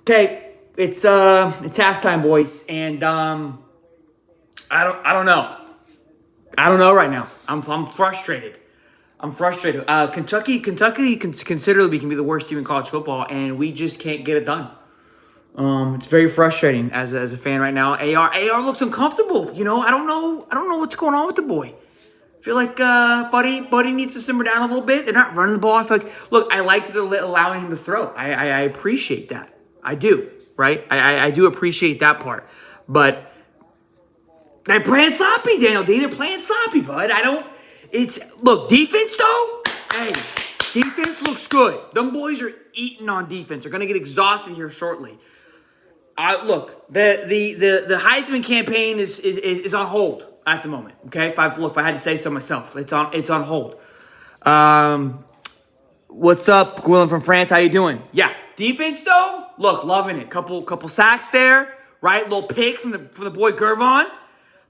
Okay, it's halftime, boys, and I don't know. I don't know right now. I'm frustrated. I'm frustrated. Kentucky considerably can be the worst team in college football, and we just can't get it done. It's very frustrating as a fan right now. AR looks uncomfortable. I don't know what's going on with the boy. I feel like Buddy needs to simmer down a little bit. They're not running the ball. I feel like, look, I like that they're allowing him to throw. I appreciate that. I do, right? I do appreciate that part. But they're playing sloppy, Daniel D. They're playing sloppy, bud. Look, defense though, hey, defense looks good. Them boys are eating on defense. They're gonna get exhausted here shortly. Look, the Heisman campaign is on hold at the moment. Okay, if I had to say so myself, it's on hold. What's up, Gwilyn from France? How you doing? Yeah, defense though, look, loving it. Couple sacks there, right? Little pick from the boy Gervon.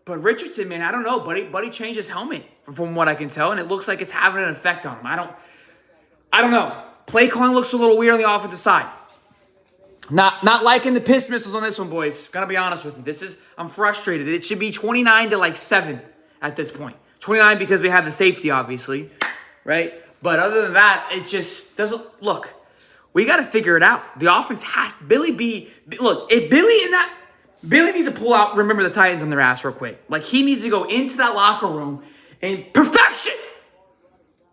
But Richardson, man, I don't know. Buddy changed his helmet from what I can tell, and it looks like it's having an effect on him. I don't know. Play calling looks a little weird on the offensive side. Not liking the piss missiles on this one, boys. Gotta be honest with you. I'm frustrated. It should be 29-7 at this point. 29 because we have the safety, obviously, right? But other than that, it just doesn't look. We got to figure it out. The offense has Billy needs to pull out, remember the Titans on their ass real quick. Like, he needs to go into that locker room and perfection,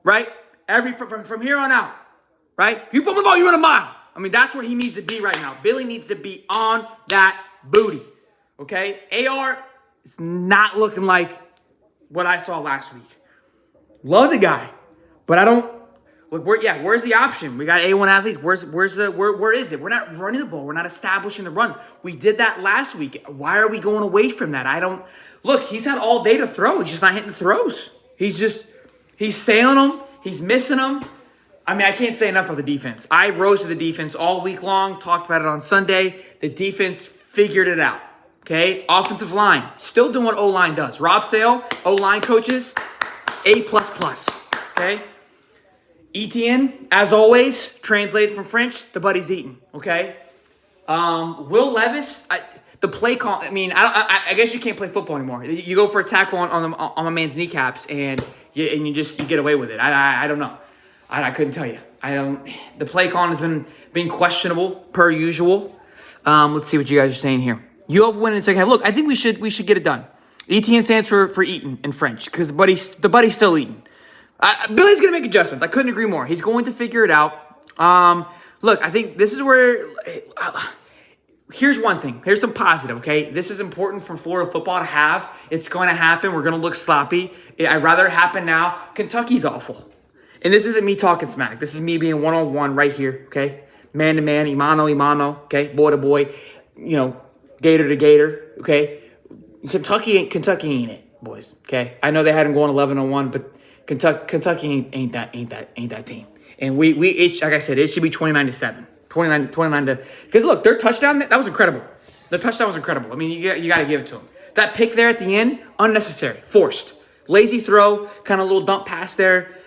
right? From here on out, right? You fumble the ball, you run a mile. I mean, that's where he needs to be right now. Billy needs to be on that booty, okay? AR is not looking like what I saw last week. Love the guy, but I don't. Look, where's the option? We got A1 athletes. Where is it? We're not running the ball. We're not establishing the run. We did that last week. Why are we going away from that? Look, he's had all day to throw. He's just not hitting the throws. He's sailing them. He's missing them. I mean, I can't say enough of the defense. I rose to the defense all week long, talked about it on Sunday. The defense figured it out, okay? Offensive line, still doing what O-line does. Rob Sale, O-line coaches, A++, okay? Etienne, as always, translated from French, the buddy's eating, okay? Will Levis, the play call, I mean, I guess you can't play football anymore. You go for a tackle on my man's kneecaps, and you get away with it. I don't know. I couldn't tell you. The play calling has been questionable, per usual. Let's see what you guys are saying here. You have win in the second half. Look, I think we should get it done. Etienne stands for eating in French, because the buddy's still eating. Billy's going to make adjustments. I couldn't agree more. He's going to figure it out. Look, I think this is where here's one thing. Here's some positive, okay? This is important for Florida football to have. It's going to happen. We're going to look sloppy. I'd rather it happen now. Kentucky's awful. And this isn't me talking smack. This is me being one-on-one right here, okay? Man-to-man, Imano, okay? Boy to boy, gator to gator, okay? Kentucky ain't it, boys, okay? I know they had him going 11-1, but Kentucky ain't that team. And like I said, it should be 29-7. 29 to, because look, their touchdown, that was incredible. The touchdown was incredible. I mean, you got to give it to them. That pick there at the end, unnecessary, forced. Lazy throw, kind of little dump pass there.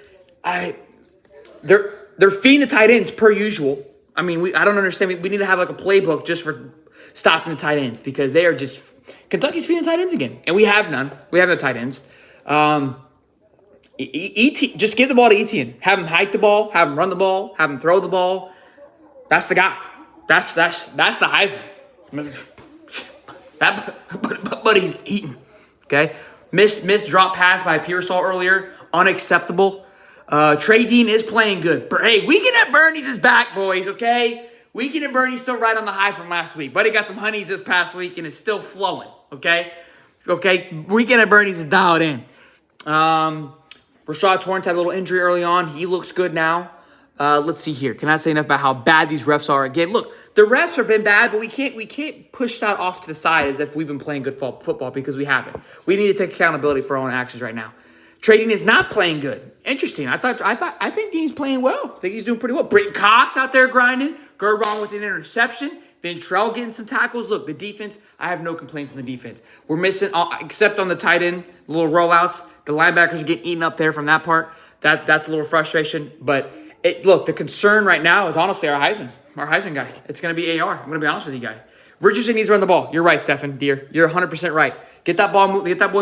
They're feeding the tight ends per usual. I mean, I don't understand. We need to have like a playbook just for stopping the tight ends, because they are just, Kentucky's feeding the tight ends again. And we have none. We have no tight ends. Just give the ball to Etienne. Have him hike the ball. Have him run the ball. Have him throw the ball. That's the guy. That's the Heisman. But he's eating. Okay. Missed drop pass by Pearsall earlier. Unacceptable. Trey Dean is playing good. Hey, Weekend at Bernie's is back, boys. Okay. Weekend at Bernie's still right on the high from last week. Buddy got some honeys this past week and it's still flowing. Okay. Weekend at Bernie's is dialed in. Rashad Torrance had a little injury early on. He looks good now. Let's see here. Cannot say enough about how bad these refs are. Again, look, the refs have been bad, but we can't push that off to the side as if we've been playing good football, because we haven't. We need to take accountability for our own actions right now. Trading is not playing good. Interesting. I think Dean's playing well. I think he's doing pretty well. Britton Cox out there grinding. Gervon with an interception. Ventrell getting some tackles. Look, the defense, I have no complaints on the defense. We're missing, except on the tight end, little rollouts. The linebackers are getting eaten up there from that part. That's a little frustration. But Look, the concern right now is honestly our Heisman guy. It's going to be AR. I'm going to be honest with you guys. Richardson needs to run the ball. You're right, Stefan, dear. You're 100% right. Get that boy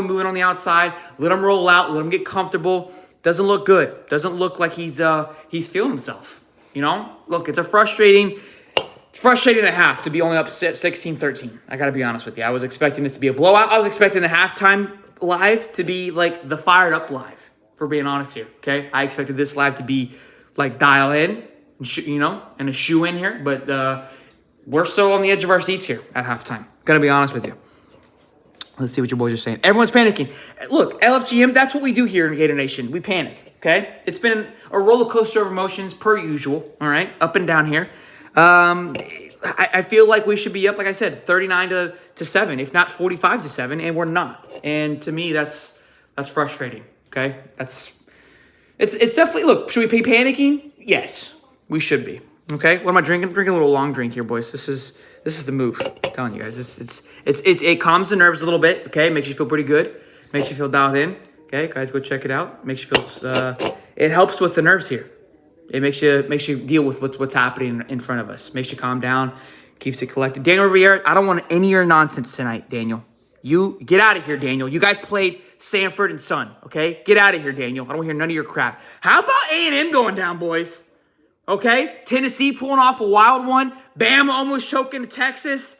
moving on the outside. Let him roll out. Let him get comfortable. Doesn't look good. Doesn't look like he's feeling himself. You know? Look, it's frustrating at half to be only up 16-13. I got to be honest with you. I was expecting this to be a blowout. I was expecting the halftime live to be like the fired up live, for being honest here, okay? I expected this live to be like dial in, and a shoe in here, but we're still on the edge of our seats here at halftime. Got to be honest with you. Let's see what your boys are saying. Everyone's panicking. Look, LFGM, that's what we do here in Gator Nation. We panic, okay? It's been a roller coaster of emotions per usual, all right? Up and down here. I feel like we should be up, like I said, 39-7, if not 45-7, and we're not. And to me, that's frustrating, okay? It's definitely, look, should we be panicking? Yes, we should be, okay? What am I drinking? I'm drinking a little long drink here, boys. This is the move. I'm telling you guys, it calms the nerves a little bit, okay? Makes you feel pretty good. Makes you feel dialed in, okay? Guys, go check it out. Makes you feel, it helps with the nerves here. It makes you deal with what's happening in front of us. Makes you calm down, keeps it collected. Daniel Riviera, I don't want any of your nonsense tonight, Daniel. You get out of here, Daniel. You guys played Sanford and Son, okay? Get out of here, Daniel. I don't hear none of your crap. How about A&M going down, boys? Okay? Tennessee pulling off a wild one. Bama almost choking Texas.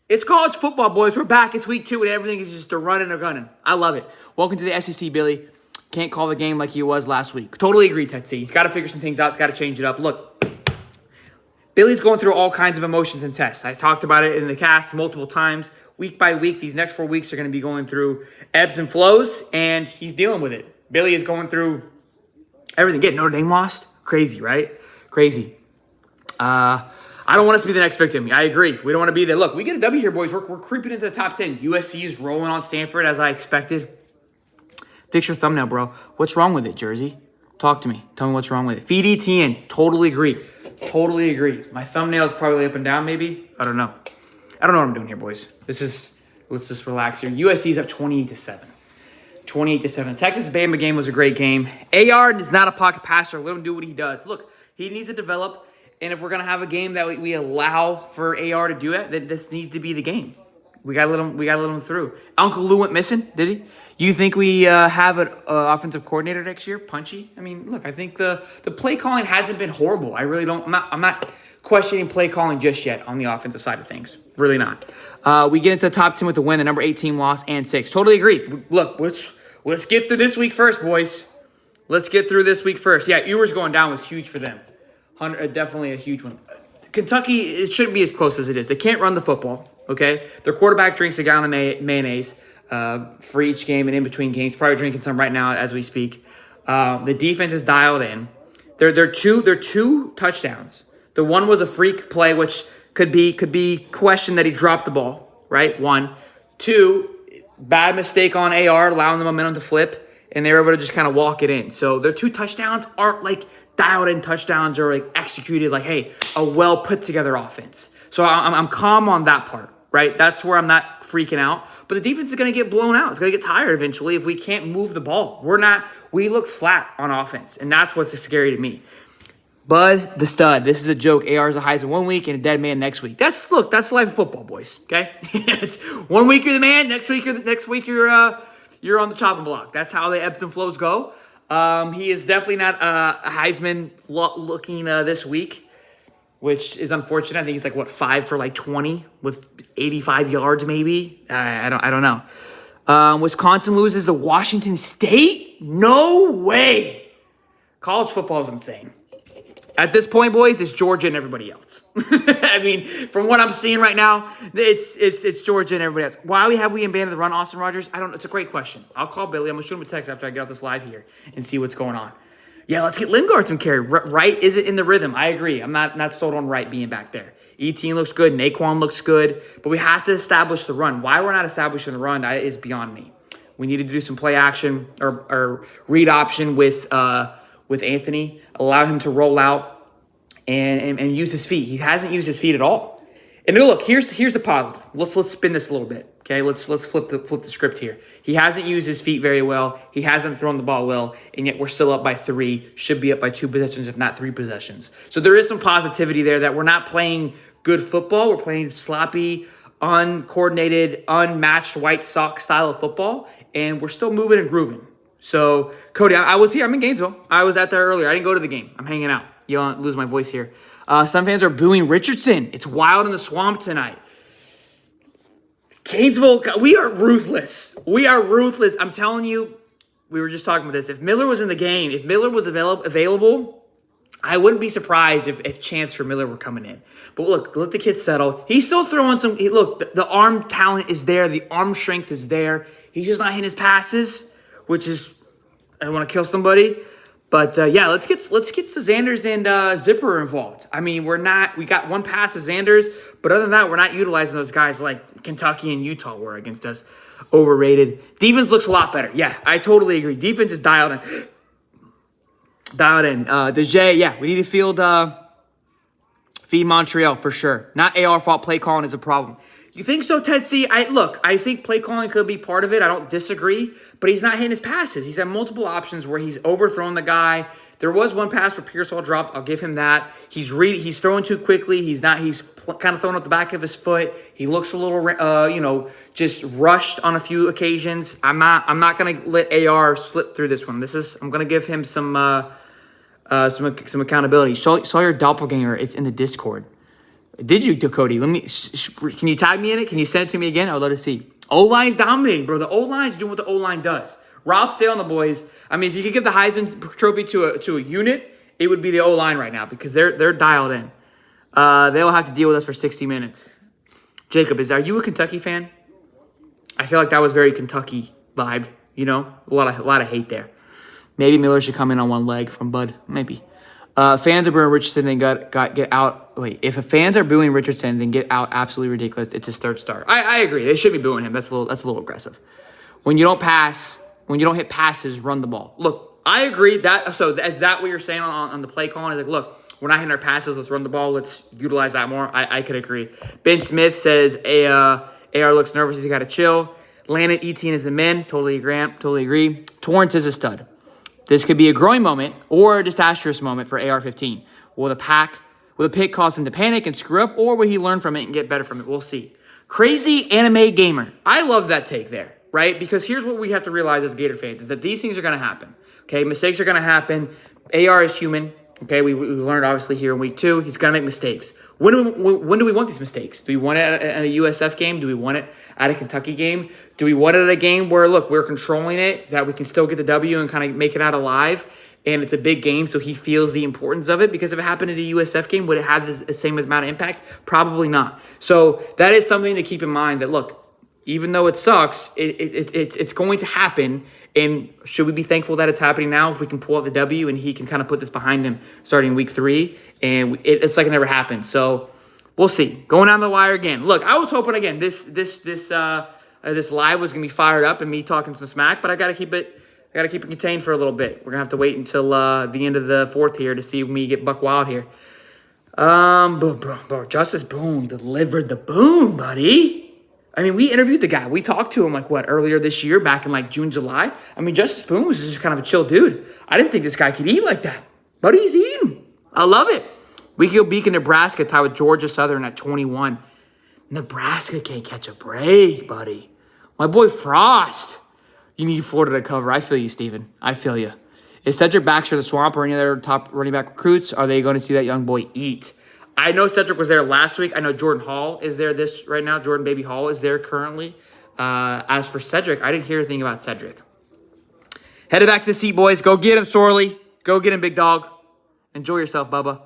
It's college football, boys. We're back. It's week 2, and everything is just a running or gunning. I love it. Welcome to the SEC, Billy. Can't call the game like he was last week. Totally agree, Tetsi. He's got to figure some things out. He's got to change it up. Look, Billy's going through all kinds of emotions and tests. I talked about it in the cast multiple times. Week by week, these next 4 weeks are going to be going through ebbs and flows, and he's dealing with it. Billy is going through everything. Get Notre Dame lost? Crazy, right? Crazy. I don't want us to be the next victim. I agree. We don't want to be there. Look, we get a W here, boys. We're creeping into the top 10. USC is rolling on Stanford, as I expected. Fix your thumbnail, bro. What's wrong with it, Jersey? Talk to me. Tell me what's wrong with it. Feed ETN. Totally agree. Totally agree. My thumbnail is probably up and down, maybe. I don't know. I don't know what I'm doing here, boys. Let's just relax here. USC's up 28-7. 28-7. Texas-Bama game was a great game. AR is not a pocket passer. Let him do what he does. Look, he needs to develop, and if we're going to have a game that we allow for AR to do it, then this needs to be the game. We gotta let him through. Uncle Lou went missing, did he? You think we have an offensive coordinator next year? Punchy? I mean, look, I think the play calling hasn't been horrible. I really don't. I'm not questioning play calling just yet on the offensive side of things. Really not. We get into the top 10 with the win. The number 8 team lost and 6. Totally agree. Look, let's get through this week first, boys. Let's get through this week first. Yeah, Ewers going down was huge for them. Definitely a huge one. Kentucky, it shouldn't be as close as it is. They can't run the football. Okay, their quarterback drinks a gallon of mayonnaise for each game and in between games. Probably drinking some right now as we speak. The defense is dialed in. They're two touchdowns. The one was a freak play, which could be questioned that he dropped the ball. Right, 1, 2, bad mistake on AR, allowing the momentum to flip, and they were able to just kind of walk it in. So their 2 touchdowns aren't like dialed in touchdowns or like executed like, hey, a well put together offense. So I'm calm on that part. Right? That's where I'm not freaking out. But the defense is going to get blown out. It's going to get tired eventually if we can't move the ball. We look flat on offense, and that's what's scary to me. Bud the stud. This is a joke. AR is a Heisman 1 week and a dead man next week. That's life of football, boys. Okay? It's 1 week you're the man, next week you're on the chopping block. That's how the ebbs and flows go. He is definitely not a Heisman looking this week, which is unfortunate. I think he's like, 5 for 20 with 85 yards maybe? I don't know. Wisconsin loses to Washington State? No way. College football is insane. At this point, boys, it's Georgia and everybody else. I mean, from what I'm seeing right now, it's Georgia and everybody else. Why have we abandoned the run, Austin Rogers? I don't know. It's a great question. I'll call Billy. I'm going to shoot him a text after I get off this live here and see what's going on. Yeah, let's get Lingard some carry. Wright isn't in the rhythm. I agree. I'm not sold on Wright being back there. Etienne looks good. Naquan looks good. But we have to establish the run. Why we're not establishing the run is beyond me. We need to do some play action or read option with Anthony. Allow him to roll out and use his feet. He hasn't used his feet at all. And look, here's the positive. Let's spin this a little bit. Okay, let's flip the script here. He hasn't used his feet very well. He hasn't thrown the ball well, and yet we're still up by 3. Should be up by 2 possessions, if not 3 possessions. So there is some positivity there that we're not playing good football. We're playing sloppy, uncoordinated, unmatched White Sox style of football, and we're still moving and grooving. So, Cody, I was here. I'm in Gainesville. I was out there earlier. I didn't go to the game. I'm hanging out. You'll lose my voice here. Some fans are booing Richardson. It's wild in the swamp tonight. Gainesville, we are ruthless. We are ruthless. I'm telling you, we were just talking about this. If Miller was in the game, if Miller was available, I wouldn't be surprised if Chance for Miller were coming in. But look, let the kid settle. He's still throwing some. Look, the arm talent is there. The arm strength is there. He's just not hitting his passes, which is, I want to kill somebody. But yeah, let's get the Xanders and Zipper involved. I mean, we got one pass to Xanders, but other than that, we're not utilizing those guys like Kentucky and Utah were against us. Overrated. Defense looks a lot better. Yeah, I totally agree. Defense is dialed in. DeJay, yeah, we need to feed Montreal for sure. Not AR fault. Play calling is a problem. You think so, Ted C? I think play calling could be part of it. I don't disagree, but he's not hitting his passes. He's had multiple options where he's overthrown the guy. There was one pass where Pearsall dropped. I'll give him that. He's throwing too quickly. He's kind of throwing up the back of his foot. He looks a little, just rushed on a few occasions. I'm not going to let AR slip through this one. I'm going to give him some accountability. Saw your doppelganger. It's in the Discord. Did you, Cody? Can you tag me in it? Can you send it to me again? I would love to see. O-line's dominating, bro. The O-line's doing what the O-line does. Rob Sale and the boys. I mean, if you could give the Heisman Trophy to a unit, it would be the O-line right now because they're dialed in. They'll have to deal with us for 60 minutes. Jacob, are you a Kentucky fan? I feel like that was very Kentucky vibe. A lot of hate there. Maybe Miller should come in on one leg from Bud. Maybe. Fans are booing Richardson and get out. Wait, if fans are booing Richardson, then get out. Absolutely ridiculous. It's his third start. I agree. They should be booing him. That's a little aggressive. When you don't hit passes, run the ball. Look, I agree that. So is that what you're saying on the play calling? Is like, look, we're not hitting our passes. Let's run the ball. Let's utilize that more. I could agree. Ben Smith says AR looks nervous. He's got to chill. Landon Etienne is the men. Totally agree. Torrance is a stud. This could be a growing moment or a disastrous moment for AR-15. Will the pick cause him to panic and screw up, or will he learn from it and get better from it? We'll see. Crazy anime gamer. I love that take there, right? Because here's what we have to realize as Gator fans is that these things are going to happen. Okay, mistakes are going to happen. AR is human. Okay, we learned obviously here in week 2. He's going to make mistakes. When do we want these mistakes? Do we want it at a USF game? Do we want it at a Kentucky game? Do we want it at a game where, look, we're controlling it, that we can still get the W and kind of make it out alive, and it's a big game, so he feels the importance of it? Because if it happened at a USF game, would it have the same amount of impact? Probably not. So that is something to keep in mind that, look, even though it sucks, it's going to happen. And should we be thankful that it's happening now if we can pull out the W and he can kind of put this behind him starting week 3? And it's like it never happened. So we'll see. Going down the wire again. Look, I was hoping again this live was gonna be fired up and me talking some smack, but I gotta keep it contained for a little bit. We're gonna have to wait until the end of the 4th here to see me get buck wild here. Bro, Justice Boone delivered the boom, buddy. I mean, we interviewed the guy. We talked to him earlier this year, back in June, July. I mean, Justice Boone was just kind of a chill dude. I didn't think this guy could eat like that. But he's eating. I love it. We could go Beacon, Nebraska, tie with Georgia Southern at 21. Nebraska can't catch a break, buddy. My boy Frost. You need Florida to cover. I feel you, Steven. I feel you. Is Cedric Baxter the Swamp or any other top running back recruits? Are they going to see that young boy eat? I know Cedric was there last week. I know Jordan Hall is there right now. Jordan Baby Hall is there currently. As for Cedric, I didn't hear anything about Cedric. Headed back to the seat, boys. Go get him, Sorley. Go get him, big dog. Enjoy yourself, Bubba.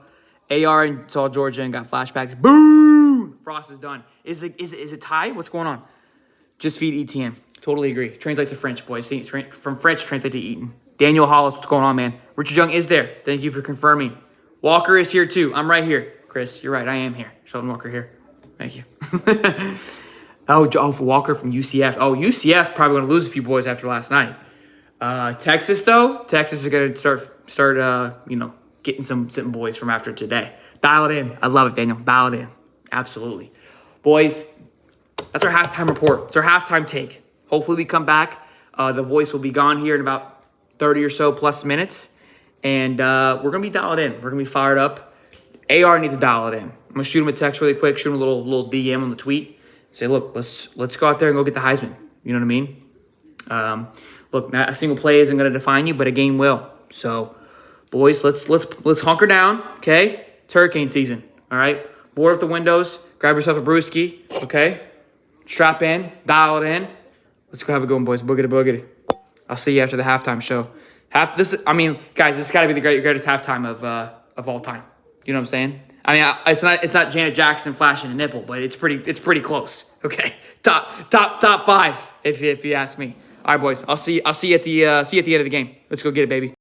AR and saw Georgia and got flashbacks. Boom! Frost is done. Is it tied? What's going on? Just feed ETN. Totally agree. Translate to French, boys. From French, translate to Eaton. Daniel Hollis, what's going on, man? Richard Young is there. Thank you for confirming. Walker is here, too. I'm right here. Chris, you're right. I am here. Sheldon Walker here. Thank you. Walker from UCF. Oh, UCF probably going to lose a few boys after last night. Texas, though. Texas is going to start getting some boys from after today. Dial it in. I love it, Daniel. Dial it in. Absolutely. boys, that's our halftime report. It's our halftime take. Hopefully we come back. The voice will be gone here in about 30 or so plus minutes. And we're going to be dialed in. We're going to be fired up. AR needs to dial it in. I'm going to shoot him a text really quick, shoot him a little DM on the tweet. Say, look, let's go out there and go get the Heisman. You know what I mean? Look, not a single play isn't going to define you, but a game will. So, boys, let's hunker down, okay? It's hurricane season, all right? Board up the windows. Grab yourself a brewski, okay? Strap in, dial it in. Let's go have a good one, boys. Boogity, boogity. I'll see you after the halftime show. Guys, this has got to be the greatest halftime of all time. You know what I'm saying? I mean, it's not Janet Jackson flashing a nipple, but it's pretty close. Okay, top 5 if you ask me. All right, boys. I'll see you at the end of the game. Let's go get it, baby.